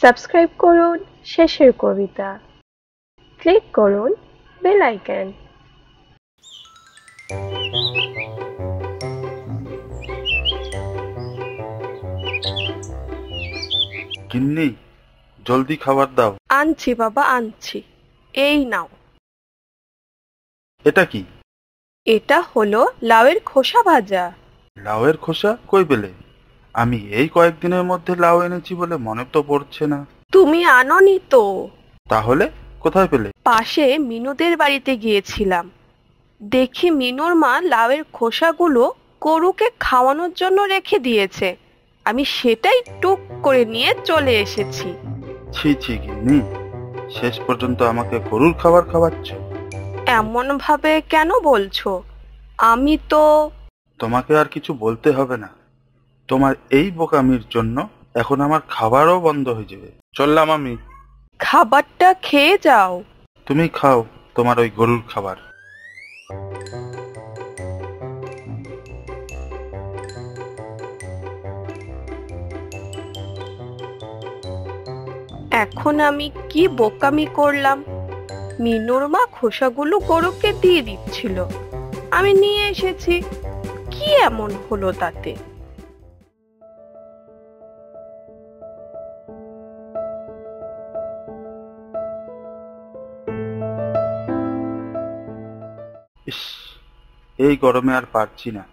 Subscribe করুন শেষের কবিতা, click করুন বেল আইকন। গিন্নি, জলদি খাবার দাও। আনছি বাবা, আনছি। এই নাও। এটা কি? এটা হলো লাউয়ের খোসা ভাজা। লাউয়ের খোসা কই পেলে? আমি এই কয়েকদিনের মধ্যে লাউ এনেছি বলে মনে তো পড়ছে না। তুমি আনোনি তো। তাহলে কোথায় পেলে? পাশে মিনুদের বাড়িতে গিয়েছিলাম, দেখি মিনুর মা লাউয়ের খোসাগুলো গরুকে খাওয়ানোর জন্য রেখে দিয়েছে। আমি সেটাই টুক করে নিয়ে চলে এসেছি। ছি ছি গিন্নি, শেষ পর্যন্ত আমাকে গরুর খাবার খাওয়াচ্ছ? এমন ভাবে কেন বলছো? আমি তো... তোমাকে আর কিছু বলতে হবে না। তোমার এই বোকামির জন্য এখন আমার খাবারও বন্ধ হয়ে যাবে। চললাম আমি। খাবারটা খেয়ে যাও। তুমি খাও তোমার ওই গরুর খাবার। এখন আমি কি বোকামি করলাম? মিনুর মা খোসাগুলো গরুকে দিয়ে দিচ্ছিল, আমি নিয়ে এসেছি। কি এমন হলো তাতে? ইস, এই গরমে আর পারছি না।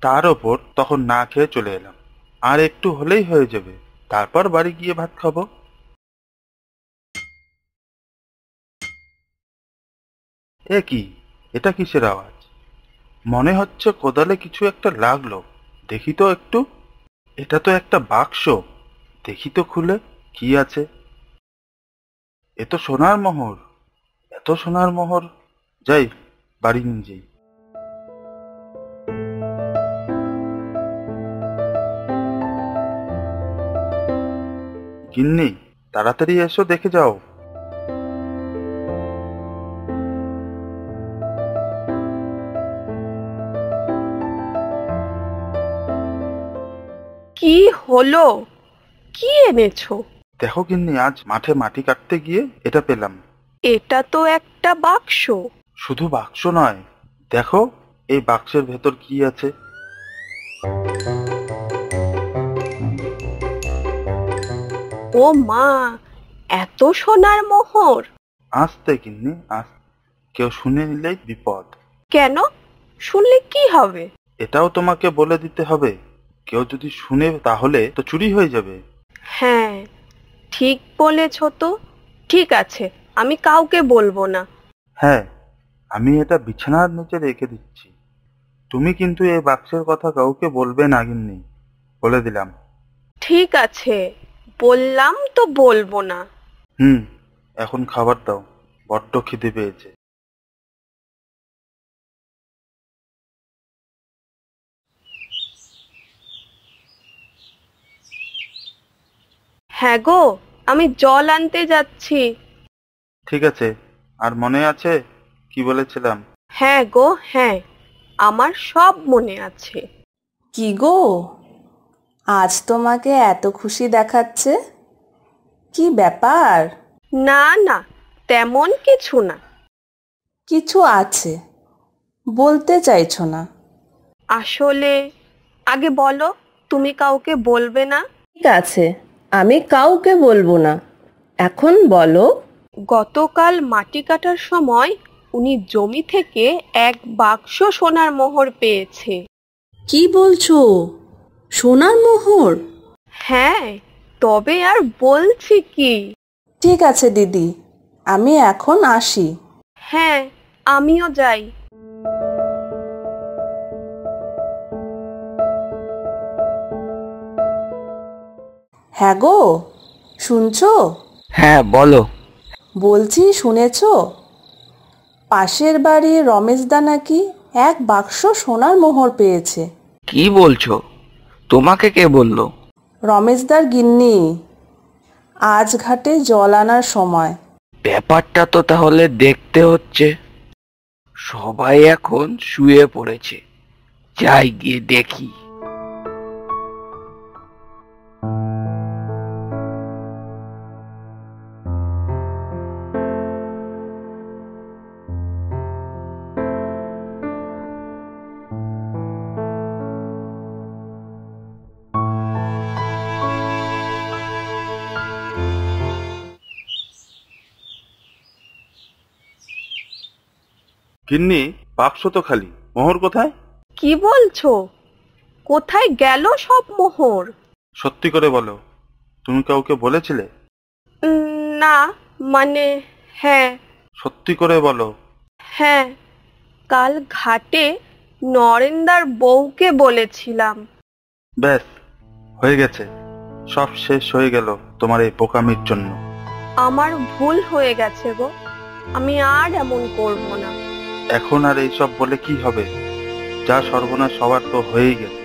তার ওপর তখন না খেয়ে চলে এলাম। আর একটু হলেই হয়ে যাবে, তারপর বাড়ি গিয়ে ভাত খাবো। এ কি? এটা কিসের আওয়াজ? মনে হচ্ছে কোদালে কিছু একটা লাগলো। দেখি তো একটু। এটা তো একটা বাক্স। দেখি তো খুলে কি আছে। এ তো সোনার মোহর। এত সোনার মোহর, যাই বাড়ি নিয়ে যাই। গিন্নি, তাড়াতাড়ি এসো, দেখে যাও। কি হলো? কি এনেছো? দেখো গিন্নি, আজ মাঠে মাটি কাটতে গিয়ে এটা পেলাম। এটা তো একটা বাক্স। শুধু বাক্স নয়, দেখো এই বাক্সের ভেতর কি আছে। ও মা, এত সোনার মোহর! আস্তে গিন্নি, আস্তে। কেউ শুনে নিলেই বিপদ। কেন? শুনলে কি হবে? এটাও তোমাকে বলে দিতে হবে। কেউ যদি শুনে তাহলে তো চুরি হয়ে যাবে। হ্যাঁ, ঠিক বলেছ তো। ঠিক আছে, আমি কাউকে বলবো না। হ্যাঁ, আমি এটা বিছানার নিচে রেখে দিচ্ছি। তুমি কিন্তু এই বাক্সের কথা কাউকে বলবে না গিন্নি, বলে দিলাম। ঠিক আছে, বললাম তো বলবো না। হুম, এখন খাবার দাও, বড্ড খিদে পেয়েছে। হ্যাঁ গো, আমি জল আনতে যাচ্ছি। ঠিক আছে, আর মনে আছে কি বলেছিলাম? হ্যাঁ গো, হ্যাঁ, আমার সব মনে আছে। কি গো, আজ তোমাকে এত খুশি দেখাচ্ছে, কি ব্যাপার? না না, তেমন কিছু না। কিছু আছে, বলতে চাইছো না? আসলে, আগে বলো, তুমি কাউকে বলবে না? ঠিক আছে, আমি কাউকে বলবো না, এখন বলো। গতকাল মাটি কাটার সময় উনি জমি থেকে এক বাক্স সোনার মোহর পেয়েছে। কি বলছো? সোনার মোহর? হ্যাঁ, তবে আর বলছি কি। ঠিক আছে দিদি, আমি এখন আসি। হ্যাঁ, আমিও যাই। হ্যাঁ গো, শুনছো? হ্যাঁ বলো। বলছি, শুনেছো? পাশের বাড়ির রমেশদা নাকি এক বাক্স সোনার মোহর পেয়েছে। কি বলছো? তোমাকে কে বললো? রমেশদার গিন্নি, আজ ঘাটে জল আনার সময়। ব্যাপারটা তো তাহলে দেখতে হচ্ছে। সবাই এখন শুয়ে পড়েছে, যাই গিয়ে দেখি। গিন্নি, বাক্স তো খালি, মোহর কোথায়? কি বলছো? কোথায় গেল সব মোহর? সত্যি করে বলো, তুমি কাউকে বলেছিলে? না, মানে হ্যাঁ। সত্যি করে বলো। হ্যাঁ, কাল ঘাটে নরেন্দার বউকে বলেছিলাম। ব্যাস, হয়ে গেছে, সব শেষ হয়ে গেল তোমার এই বোকামির জন্য। আমার ভুল হয়ে গেছে গো, আমি আর এমন করব না। এখন আর এইসব বলে কি হবে? যা সর্বনাশ হওয়ার তো হয়েই গেছে।